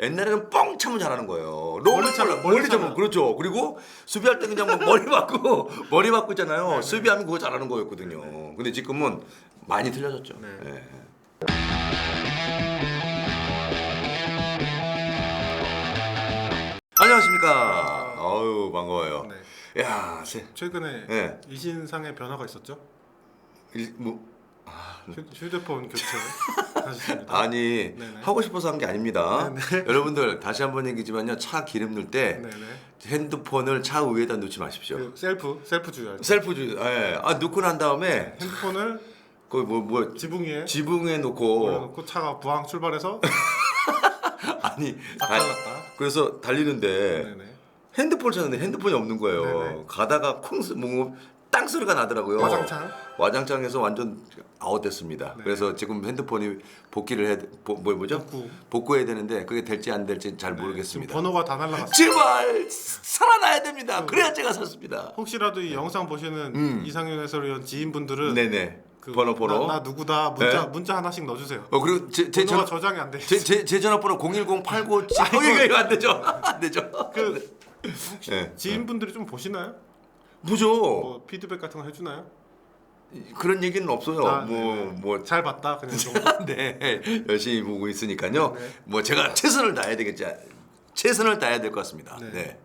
옛날에는 뻥 차면 잘하는 거예요. 멀리 차면, 멀리 차면. 그렇죠. 그리고 수비할 때 그냥 뭐 머리 맞고 있잖아요. 네네. 수비하면 그거 잘하는 거였거든요. 근데 지금은 많이 틀려졌죠. 네. 예. 안녕하십니까. 어유 반가워요. 네. 야, 최근에 네. 이신상의 변화가 있었죠? 뭐 휴대폰 교체 하셨습니다. 아니 네네. 하고 싶어서 한 게 아닙니다. 네네. 여러분들 다시 한번 얘기지만요. 차 기름 넣을 때 네네. 핸드폰을 차 위에다 놓지 마십시오. 그 셀프 주의하죠. 셀프 예. 놓고 난 다음에 핸드폰을 그 뭐 지붕 위에 지붕에 놓고 올려놓고 차가 부항 출발해서 아니 작달났다. 그래서 달리는데 네네. 핸드폰을 찾는데 핸드폰이 없는 거예요. 네네. 가다가 땅 소리가 나더라고요. 와장창에서 완전 아웃됐습니다. 네. 그래서 지금 핸드폰이 뭐죠? 복구해야 되는데 그게 될지 안 될지 잘 네, 모르겠습니다. 지금 번호가 다 날라갔어요. 제발 살아나야 됩니다. 그래야 제가 샀습니다. 혹시라도 이 영상 보시는 이상윤 해설위원 지인분들은 네네. 그 번호. 나 누구다 문자 하나씩 넣어주세요. 그리고 제 번호가 전화 저장이 안 돼. 있어요. 제 전화번호 01089 이거 안 되죠. 안 되죠. 그 혹시 네. 지인분들이 좀 보시나요? 무죠. 뭐 피드백 같은 거 해주나요? 그런 얘기는 없어요. 아, 뭐 잘 봤다 그냥 정도. 네, 열심히 보고 있으니까요. 네. 뭐 제가 최선을 다해야 되겠지. 최선을 다해야 될 것 같습니다. 네. 네.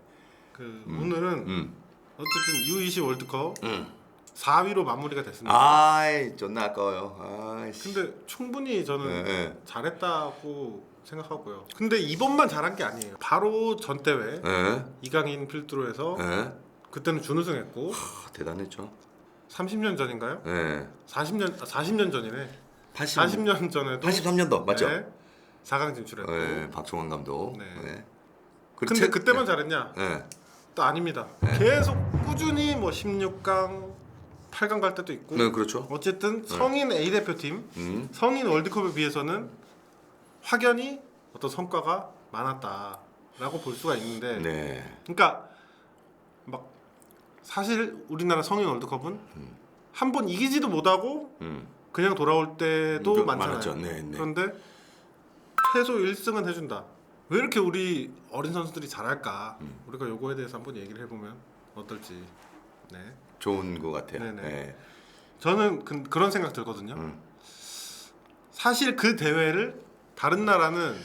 그 오늘은 어쨌든 U20 월드컵 음. 4위로 마무리가 됐습니다. 아이, 존나 아까워요. 아이씨. 근데 충분히 저는 네. 잘했다고 생각하고요. 근데 이번만 잘한 게 아니에요. 바로 전 대회 네. 이강인 필두로해서 네. 그때는 준우승했고 대단했죠. 30년 전인가요? 네. 40년 전이네. 80, 40년 전에도 83년도 맞죠? 네, 4강 진출했고. 네, 박종환 감독. 네. 네. 근데 그때만 잘했냐? 네. 또 아닙니다. 계속 꾸준히 뭐 16강, 8강 갈 때도 있고. 네, 그렇죠. 어쨌든 성인 A 대표팀, 성인 월드컵에 비해서는 확연히 어떤 성과가 많았다라고 볼 수가 있는데, 네. 그러니까 막 사실 우리나라 성인 월드컵은 한 번 이기지도 못하고 그냥 돌아올 때도 많잖아요. 많았죠. 네, 네. 그런데 최소 1승은 해준다. 왜 이렇게 우리 어린 선수들이 잘할까? 우리가 요거에 대해서 한번 얘기를 해보면 어떨지. 네. 좋은 것 같아요. 네네. 네. 저는 그런 생각 들거든요. 사실 그 대회를 다른 나라는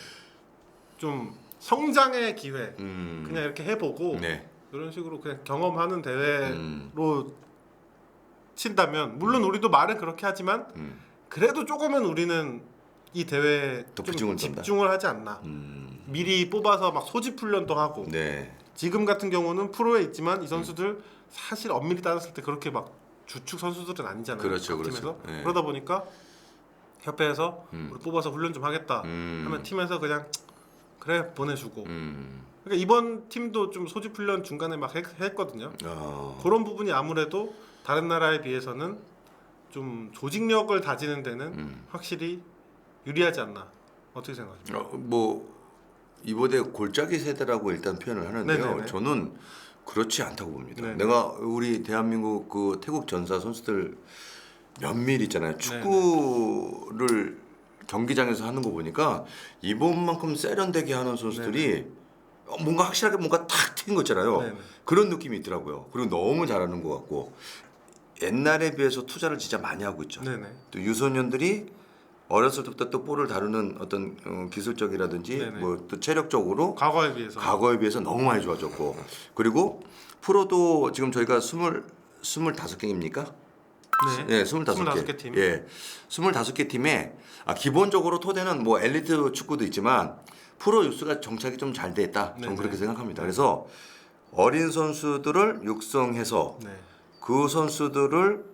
좀 성장의 기회 그냥 이렇게 해보고 네. 이런 식으로 그냥 경험하는 대회로 친다면 물론 우리도 말은 그렇게 하지만 그래도 조금은 우리는 이 대회에 더 좀 집중을 집중을 하지 않나. 미리 뽑아서 막 소집 훈련도 하고. 네. 지금 같은 경우는 프로에 있지만 이 선수들 사실 엄밀히 따졌을 때 그렇게 막 주축 선수들은 아니잖아요. 그렇죠, 각 그렇죠. 팀에서. 네. 그러다 보니까 협회에서 우리 뽑아서 훈련 좀 하겠다 하면 팀에서 그냥 그래 보내주고. 그러니까 이번 팀도 좀 소집 훈련 중간에 막 했거든요. 그런 부분이 아무래도 다른 나라에 비해서는 좀 조직력을 다지는 데는 확실히 유리하지 않나. 어떻게 생각하십니까? 뭐 이번에 골짜기 세대라고 일단 표현을 하는데요. 네네네. 저는 그렇지 않다고 봅니다. 네네. 내가 우리 대한민국 그 태국 전사 선수들 면밀 있잖아요. 축구를 경기장에서 하는 거 보니까 이번만큼 세련되게 하는 선수들이 뭔가 확실하게 뭔가 탁 튀는 거 있잖아요. 네네. 그런 느낌이 있더라고요. 그리고 너무 잘하는 것 같고 옛날에 비해서 투자를 진짜 많이 하고 있죠. 네네. 또 유소년들이 어렸을 때부터 또 볼을 다루는 어떤 기술적이라든지 네네. 뭐 또 체력적으로 과거에 비해서 너무 많이 좋아졌고 그리고 프로도 지금 저희가 25개입니까? 네. 예, 25개. 25개 팀. 예. 25개 팀에 기본적으로 토대는 뭐 엘리트 축구도 있지만 프로 유스가 정착이 좀 잘 돼 있다. 저는 네네. 그렇게 생각합니다. 그래서 어린 선수들을 육성해서 네. 그 선수들을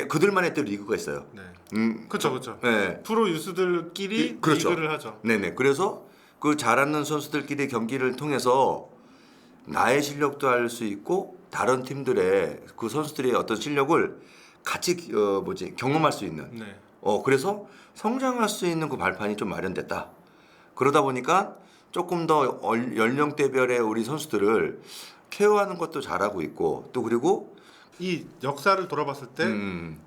그들만의 또 리그가 있어요. 네. 음, 그렇죠. 네. 프로 유스들끼리 그렇죠. 리그를 하죠. 네네. 그래서 그 잘하는 선수들끼리 경기를 통해서 나의 실력도 알 수 있고 다른 팀들의 그 선수들의 어떤 실력을 같이 경험할 수 있는. 네. 그래서 성장할 수 있는 그 발판이 좀 마련됐다. 그러다 보니까 조금 더 연령대별의 우리 선수들을 케어하는 것도 잘하고 있고 또 그리고 이 역사를 돌아봤을 때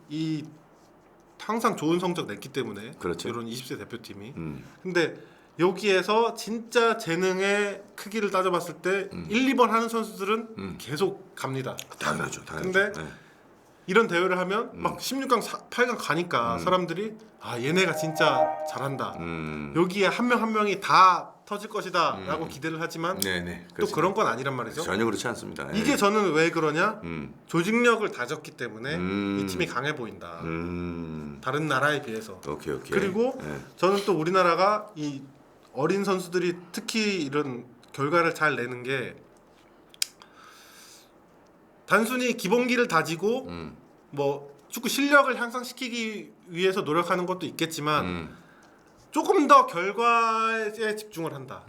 이 항상 좋은 성적 냈기 때문에 그렇죠. 이런 20세 대표팀이. 음. 근데 여기에서 진짜 재능의 크기를 따져봤을 때 1, 2번 하는 선수들은 계속 갑니다. 당연하죠. 근데 이런 대회를 하면 막 16강, 8강 가니까 사람들이 아 얘네가 진짜 잘한다. 여기에 한 명 한 명이 다 터질 것이다 라고 기대를 하지만 네네. 또 그런 건 아니란 말이죠. 전혀 그렇지 않습니다. 예. 이게 저는 왜 그러냐? 조직력을 다졌기 때문에 이 팀이 강해 보인다. 다른 나라에 비해서. 오케이. 그리고 예. 저는 또 우리나라가 이 어린 선수들이 특히 이런 결과를 잘 내는 게 단순히 기본기를 다지고 뭐 축구 실력을 향상시키기 위해서 노력하는 것도 있겠지만 조금 더 결과에 집중을 한다.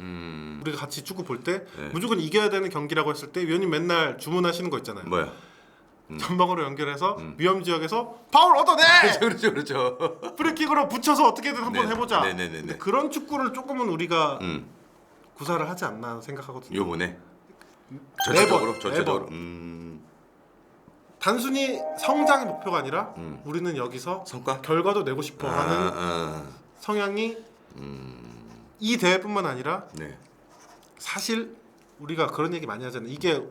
우리가 같이 축구 볼 때 네. 무조건 이겨야 되는 경기라고 했을 때 위원님 맨날 주문하시는 거 있잖아요. 뭐야? 전방으로 연결해서 위험 지역에서 파울 얻어내! 그렇죠. 프리킥으로 붙여서 어떻게든 한번 네. 해보자. 네네네네. 근데 그런 축구를 조금은 우리가 구사를 하지 않나 생각하거든요. 요번에 매번. 전체적으로. 단순히 성장의 목표가 아니라 우리는 여기서 성과? 결과도 내고 싶어 하는 성향이 이 대회뿐만 아니라 네. 사실 우리가 그런 얘기 많이 하잖아요. 이게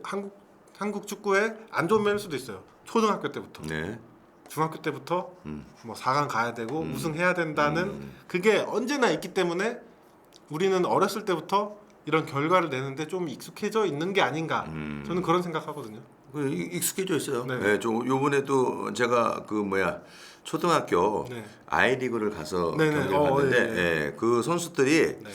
한국 축구의 안 좋은 면일 수도 있어요. 초등학교 때부터, 네. 중학교 때부터 뭐 4강 가야 되고 우승해야 된다는 그게 언제나 있기 때문에 우리는 어렸을 때부터 이런 결과를 내는데 좀 익숙해져 있는 게 아닌가. 저는 그런 생각하거든요. 익숙해져 있어요. 네. 네. 좀 요번에도 제가 초등학교 네. 아이리그를 가서 네네. 경기를 갔는데 예. 예, 그 선수들이 네.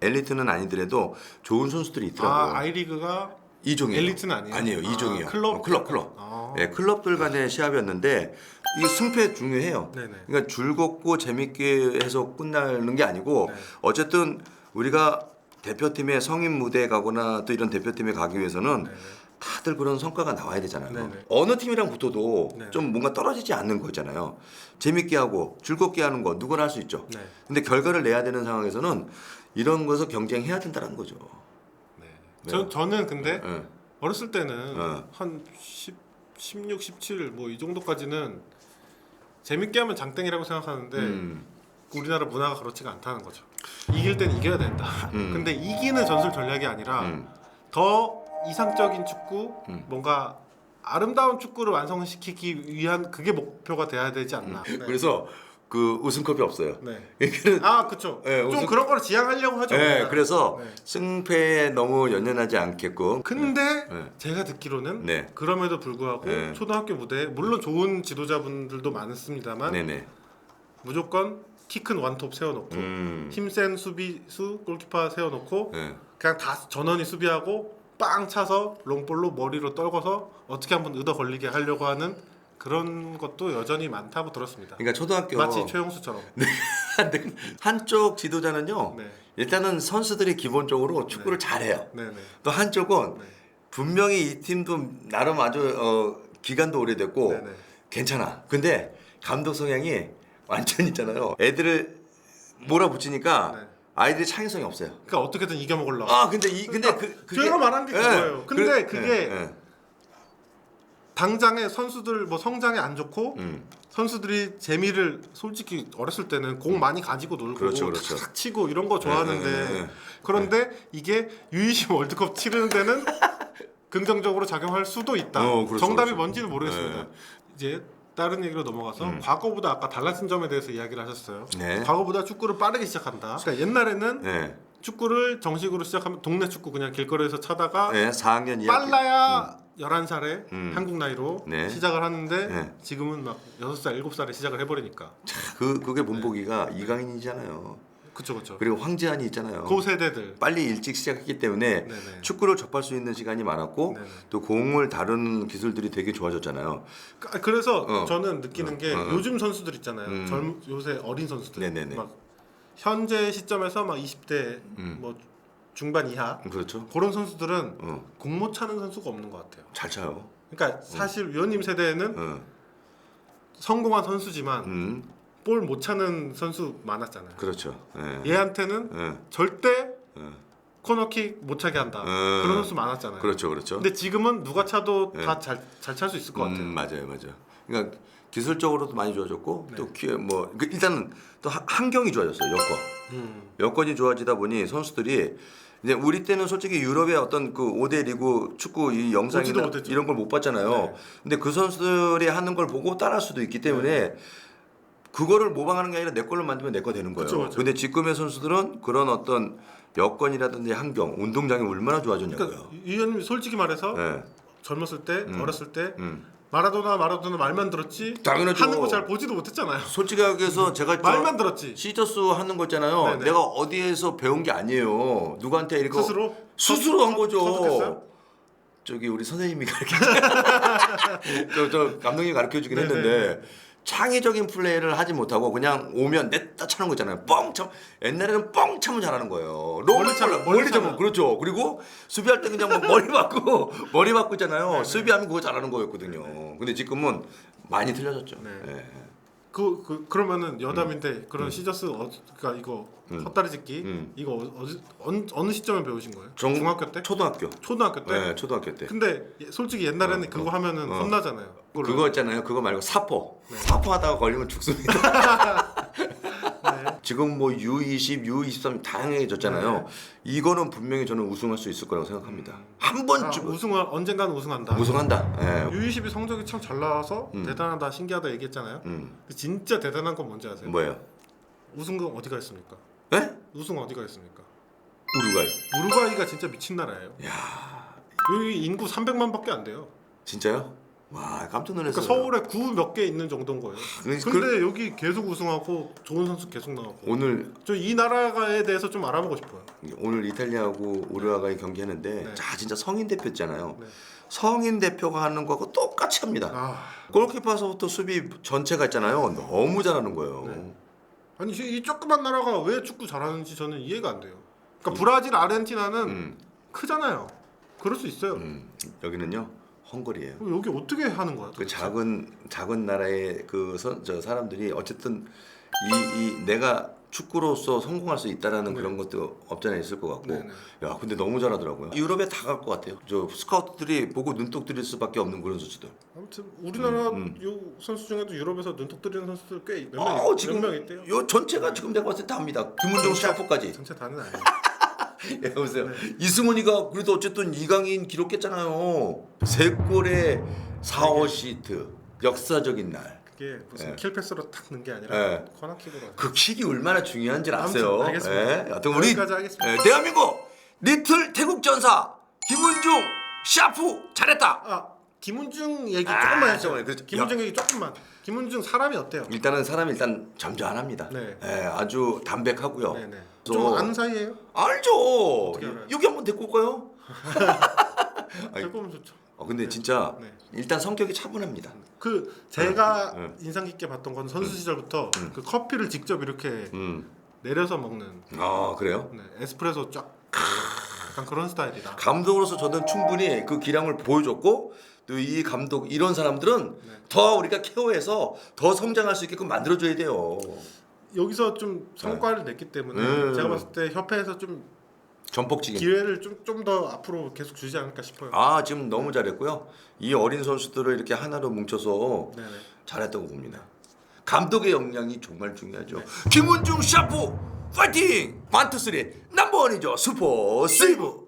엘리트는 아니더라도 좋은 선수들이 있더라고요. 아이리그가 이종이에요. 엘리트는 아니에요? 아니에요. 이종이요. 클럽? 클럽. 아. 예, 클럽들 간의 시합이었는데 이 승패 중요해요. 네네. 그러니까 즐겁고 재밌게 해서 끝나는 게 아니고 네. 어쨌든 우리가 대표팀의 성인 무대에 가거나 또 이런 대표팀에 가기 위해서는 네네. 다들 그런 성과가 나와야 되잖아요. 네네. 어느 팀이랑 붙어도 네네. 좀 뭔가 떨어지지 않는 거잖아요. 재밌게 하고 즐겁게 하는 거 누구나 할 수 있죠. 네. 근데 결과를 내야 되는 상황에서는 이런 것을 경쟁해야 된다는 거죠. 네. 저는 근데 예. 어렸을 때는 어. 한 16, 17 뭐 이 정도까지는 재밌게 하면 장땡이라고 생각하는데 우리나라 문화가 그렇지가 않다는 거죠. 이길 땐 이겨야 된다. 근데 이기는 전술 전략이 아니라 더 이상적인 축구, 뭔가 아름다운 축구를 완성시키기 위한 그게 목표가 돼야 되지 않나. 네. 그래서 그 우승컵이 없어요. 네. 그래서 그렇죠. 네, 좀 우승- 그런 걸 지향하려고 하죠. 네, 우리나라. 그래서 네. 승패에 너무 연연하지 않게끔. 근데 네. 제가 듣기로는 네. 그럼에도 불구하고 네. 초등학교 무대에 물론 좋은 지도자분들도 많습니다만 네네. 무조건 키 큰 원톱 세워놓고 힘센 수비수 골키퍼 세워놓고 네. 그냥 다 전원이 수비하고 빵 차서 롱볼로 머리로 떨궈서 어떻게 한번 얻어 걸리게 하려고 하는 그런 것도 여전히 많다고 들었습니다. 그러니까 초등학교 마치 최용수처럼. 근데 한쪽 지도자는요. 네. 일단은 선수들이 기본적으로 축구를 잘해요. 네네. 또 한쪽은 네. 분명히 이 팀도 나름 아주 기간도 오래됐고 네네. 괜찮아. 근데 감독 성향이 완전 있잖아요. 애들을 몰아붙이니까 네. 아이들이 창의성이 없어요. 그러니까 어떻게든 이겨 먹으려고. 근데 그게 제가 말한 게 그거예요. 근데 그게 예. 당장에 선수들 뭐 성장에 안 좋고 음. 선수들이 재미를 솔직히 어렸을 때는 공 많이 가지고 놀고 그렇죠. 탁탁 치고 이런 거 좋아하는데 네. 그런데 이게 U20 월드컵 치르는 데는 긍정적으로 작용할 수도 있다. 그렇죠, 정답이 그렇죠. 뭔지는 모르겠습니다. 네. 이제 다른 얘기로 넘어가서 과거보다 아까 달라진 점에 대해서 이야기를 하셨어요. 네. 과거보다 축구를 빠르게 시작한다. 그러니까 옛날에는 네. 축구를 정식으로 시작하면 동네 축구 그냥 길거리에서 차다가 네, 4학년 이야기. 빨라야 11살에 한국 나이로 네. 시작을 하는데 네. 지금은 막 6살, 7살에 시작을 해버리니까. 그게 문보기가 이강인이잖아요. 그쵸. 그리고 황재환이 있잖아요. 그 세대들. 빨리 일찍 시작했기 때문에 네네. 축구를 접할 수 있는 시간이 많았고 네네. 또 공을 다루는 기술들이 되게 좋아졌잖아요. 그래서 저는 느끼는 게 요즘 선수들 있잖아요. 요새 어린 선수들. 네네네. 막 현재 시점에서 막 20대 뭐 중반 이하 그렇죠. 그런 선수들은 공 못 차는 선수가 없는 것 같아요. 잘 차요. 그러니까 사실 위원님 세대에는 어. 성공한 선수지만 볼 못 차는 선수 많았잖아요. 그렇죠. 예. 얘한테는 예. 절대 예. 코너킥 못 차게 한다. 그런 선수 많았잖아요. 그렇죠. 근데 지금은 누가 차도 네. 다 잘 찰 수 있을 것 같아요. 맞아요. 그러니까 기술적으로도 많이 좋아졌고 네. 또 일단은 또 환경이 좋아졌어요. 여건이 좋아지다 보니 선수들이 이제 우리 때는 솔직히 유럽의 어떤 그 5대 리그 축구 이 보지도 영상이나 못했죠. 이런 걸 못 봤잖아요. 네. 근데 그 선수들이 하는 걸 보고 따라할 수도 있기 때문에 그거를 모방하는 게 아니라 내 걸로 만들면 내 거 되는 거예요. 그쵸, 그쵸. 근데 지금의 선수들은 그런 어떤 여건이라든지 환경, 운동장이 얼마나 좋아졌냐고요. 그러니까 이 의원님 솔직히 말해서 네. 젊었을 때, 어렸을 때 음. 마라도나 말만 들었지 당연하죠. 하는 거 잘 보지도 못했잖아요. 솔직하게 해서 제가 말만 들었지. 시저스 하는 거 있잖아요. 네네. 내가 어디에서 배운 게 아니에요. 누구한테 이거 스스로 한 거죠. 터득했어요? 저기 우리 선생님이 가르쳐 저 감독님이 가르쳐 주긴 네네. 했는데 창의적인 플레이를 하지 못하고 그냥 오면 냈다 차는 거 있잖아요. 뻥 참. 옛날에는 뻥 차면 잘하는 거예요. 멀리 차면, 멀리 차면. 그렇죠. 그리고 수비할 때 그냥 막 머리 받고 있잖아요. 수비하면 그거 잘하는 거였거든요. 근데 지금은 많이 틀려졌죠. 네. 예. 그러면은 여담인데 그런 시저스 그러니까 이거 헛다리 짚기 이거 어느 시점에 배우신 거예요? 중학교 때? 초등학교. 초등학교 때? 네, 초등학교 때. 근데 솔직히 옛날에는 그거 하면은 혼나잖아요. 그거 있잖아요. 그거 말고 사포. 사포 하다가 걸리면 죽습니다. 지금 뭐 U20, U23 다양해졌잖아요. 이거는 분명히 저는 우승할 수 있을 거라고 생각합니다. 한 번쯤 언젠가는 우승한다. 우승한다. 예. U20이 성적이 참 잘 나와서 대단하다, 신기하다 얘기했잖아요. 진짜 대단한 건 뭔지 아세요? 뭐예요? 우승은 어디가 있습니까? 예? 우승 어디가 있습니까? 우루과이. 우루과이가 진짜 미친 나라예요. 야, 여기 인구 300만밖에 안 돼요. 진짜요? 와, 깜짝 놀랐어요. 그러니까 서울에 구 몇 개 있는 정도인 거예요. 근데 여기 계속 우승하고 좋은 선수 계속 나오고. 오늘 저 이 나라에 대해서 좀 알아보고 싶어요. 이탈리아하고 우루과이 경기했는데 네. 자 진짜 성인 대표였잖아요. 네. 성인 대표가 하는 거하고 똑같이 합니다. 아, 골키퍼서부터 수비 전체가 있잖아요. 너무 잘하는 거예요. 네. 아니 이 조그만 나라가 왜 축구 잘하는지 저는 이해가 안 돼요. 그러니까 브라질, 아르헨티나는 크잖아요. 그럴 수 있어요. 여기는요 헝거리예요. 여기 어떻게 하는 거야? 그 도대체? 작은 나라의 저 사람들이 어쨌든 이 내가 축구로서 성공할 수 있다라는 네. 그런 것도 없잖아 있을 것 같고. 네네. 야 근데 너무 잘하더라고요. 유럽에 다 갈 것 같아요. 저 스카우트들이 보고 눈독 들일 수밖에 없는 그런 선수들. 아무튼 우리나라 요 선수 중에도 유럽에서 눈독 들이는 선수들 꽤 지금 몇 명 있대요. 요 전체가 지금 내가 봤을 때 다 합니다. 김은종 샤프까지. 전체 다는 아니에요. 예, 보세요. 이승훈이가 그래도 어쨌든 이강인 기록했잖아요. 3골에 4어시스트. 역사적인 날. 그게 무슨 킬패스로 탁 넣은 게 아니라 네. 코너킥으로. 그 킥이 얼마나 중요한지 아세요? 아무튼 알겠습니다. 예, 여튼 우리 여기까지 하겠습니다. 대한민국 리틀 태국 전사 김은중 샤프 잘했다. 아 김은중 얘기 조금만 했죠. 그렇죠. 김은중 얘기 조금만. 김은중 사람이 어때요? 일단은 사람이 일단 점잖합니다. 네. 예, 아주 담백하고요. 네네. 저- 좀 아는 사이예요? 알죠. 어떻게 알아요? 여기 한번 데리고 올까요? 아니, 데리고 오면 좋죠. 근데 진짜 네. 일단 성격이 차분합니다. 그 제가 네. 인상 깊게 봤던 건 선수 시절부터 그 커피를 직접 이렇게 내려서 먹는 그래요? 네, 에스프레소 쫙 약간 그런 스타일이다. 감독으로서 저는 충분히 그 기량을 보여줬고 또 이 감독 이런 사람들은 네. 더 우리가 케어해서 더 성장할 수 있게끔 만들어줘야 돼요. 여기서 좀 성과를 냈기 때문에 네. 제가 봤을 때 협회에서 좀 전폭지기. 기회를 좀 더 앞으로 계속 주지 않을까 싶어요. 지금 너무 잘했고요. 이 어린 선수들을 이렇게 하나로 뭉쳐서 네네. 잘했다고 봅니다. 감독의 역량이 정말 중요하죠. 김은중 샤프 파이팅! 반투3 넘버원이죠. 슈퍼 세이브.